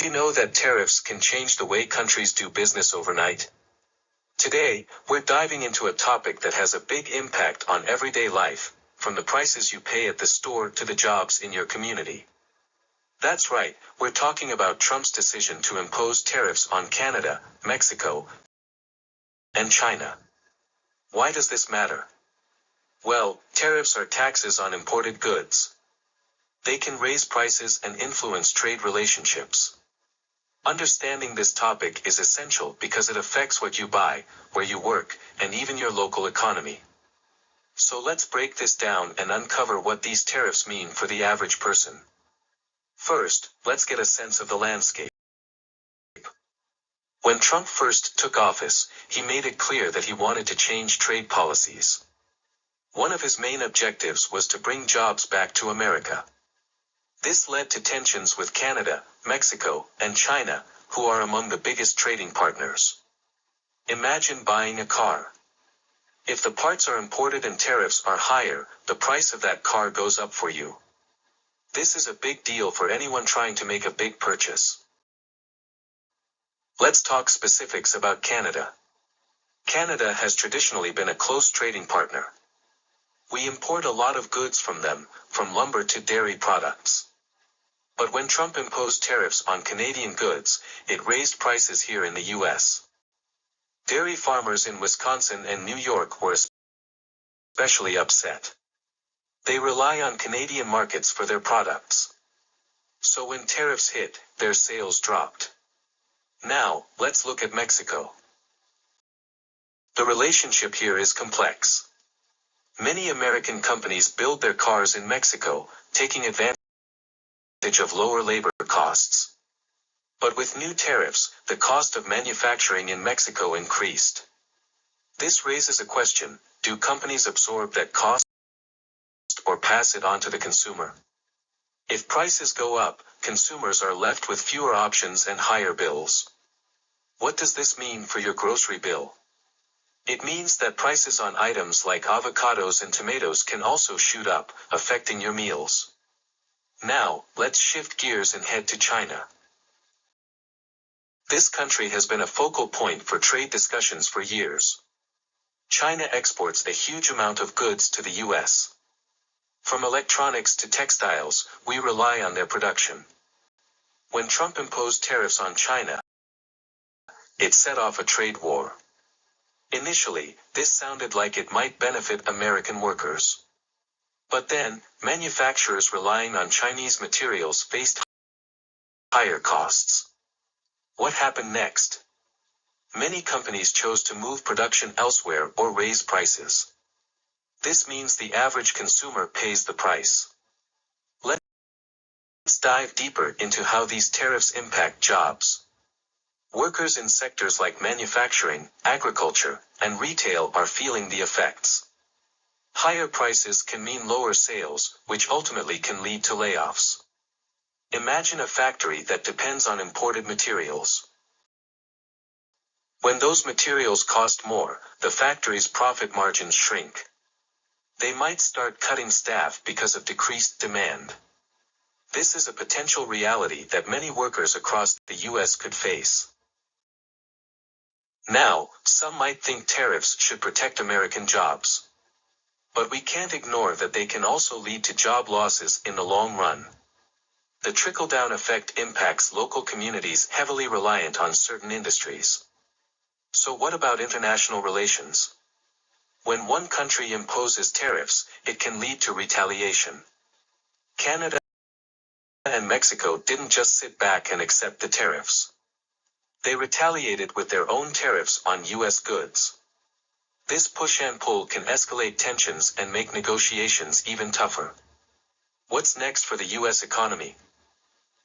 you know that tariffs can change the way countries do business overnight? Today, we're diving into a topic that has a big impact on everyday life, from the prices you pay at the store to the jobs in your community. That's right, we're talking about Trump's decision to impose tariffs on Canada, Mexico, and China. Why does this matter? Well, tariffs are taxes on imported goods. They can raise prices and influence trade relationships. Understanding this topic is essential because it affects what you buy, where you work, and even your local economy. So let's break this down and uncover what these tariffs mean for the average person. First, let's get a sense of the landscape. When Trump first took office, he made it clear that he wanted to change trade policies. One of his main objectives was to bring jobs back to America. This led to tensions with Canada, Mexico, and China, who are among the biggest trading partners. Imagine buying a car. If the parts are imported and tariffs are higher, the price of that car goes up for you. This is a big deal for anyone trying to make a big purchase. Let's talk specifics about Canada. Canada has traditionally been a close trading partner. We import a lot of goods from them, from lumber to dairy products. But when Trump imposed tariffs on Canadian goods, it raised prices here in the U.S. Dairy farmers in Wisconsin and New York were especially upset. They rely on Canadian markets for their products. So when tariffs hit, their sales dropped. Now, let's look at Mexico. The relationship here is complex. Many American companies build their cars in Mexico, taking advantage of lower labor costs. But with new tariffs, the cost of manufacturing in Mexico increased. This raises a question: do companies absorb that cost or pass it on to the consumer? If prices go up, consumers are left with fewer options and higher bills. What does this mean for your grocery bill? It means that prices on items like avocados and tomatoes can also shoot up, affecting your meals. Now, let's shift gears and head to China. This country has been a focal point for trade discussions for years. China exports a huge amount of goods to the U.S. From electronics to textiles, we rely on their production. When Trump imposed tariffs on China, it set off a trade war. Initially, this sounded like it might benefit American workers. But then, manufacturers relying on Chinese materials faced higher costs. What happened next? Many companies chose to move production elsewhere or raise prices. This means the average consumer pays the price. Let's dive deeper into how these tariffs impact jobs. Workers in sectors like manufacturing, agriculture, and retail are feeling the effects. Higher prices can mean lower sales, which ultimately can lead to layoffs. Imagine a factory that depends on imported materials. When those materials cost more, the factory's profit margins shrink. They might start cutting staff because of decreased demand. This is a potential reality that many workers across the U.S. could face. Now, some might think tariffs should protect American jobs. But we can't ignore that they can also lead to job losses in the long run. The trickle-down effect impacts local communities heavily reliant on certain industries. So what about international relations? When one country imposes tariffs, it can lead to retaliation. Canada and Mexico didn't just sit back and accept the tariffs. They retaliated with their own tariffs on U.S. goods. This push and pull can escalate tensions and make negotiations even tougher. What's next for the U.S. economy?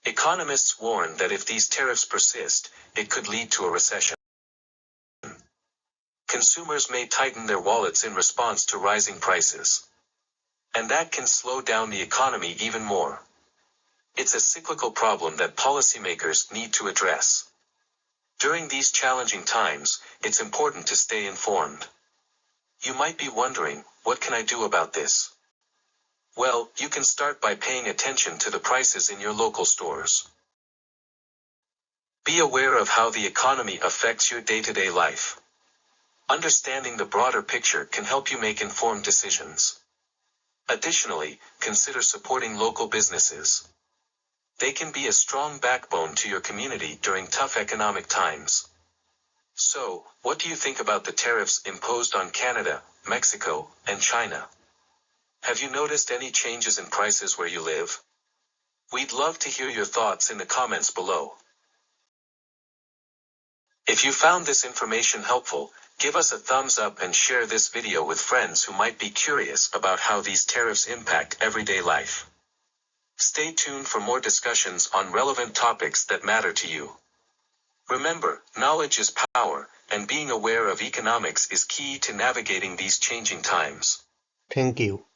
Economists warn that if these tariffs persist, it could lead to a recession. Consumers may tighten their wallets in response to rising prices. And that can slow down the economy even more. It's a cyclical problem that policymakers need to address. During these challenging times, it's important to stay informed. You might be wondering, what can I do about this? Well, you can start by paying attention to the prices in your local stores. Be aware of how the economy affects your day-to-day life. Understanding the broader picture can help you make informed decisions. Additionally, consider supporting local businesses. They can be a strong backbone to your community during tough economic times. So, what do you think about the tariffs imposed on Canada, Mexico, and China? Have you noticed any changes in prices where you live? We'd love to hear your thoughts in the comments below. If you found this information helpful, give us a thumbs up and share this video with friends who might be curious about how these tariffs impact everyday life. Stay tuned for more discussions on relevant topics that matter to you. Remember, knowledge is power, and being aware of economics is key to navigating these changing times. Thank you.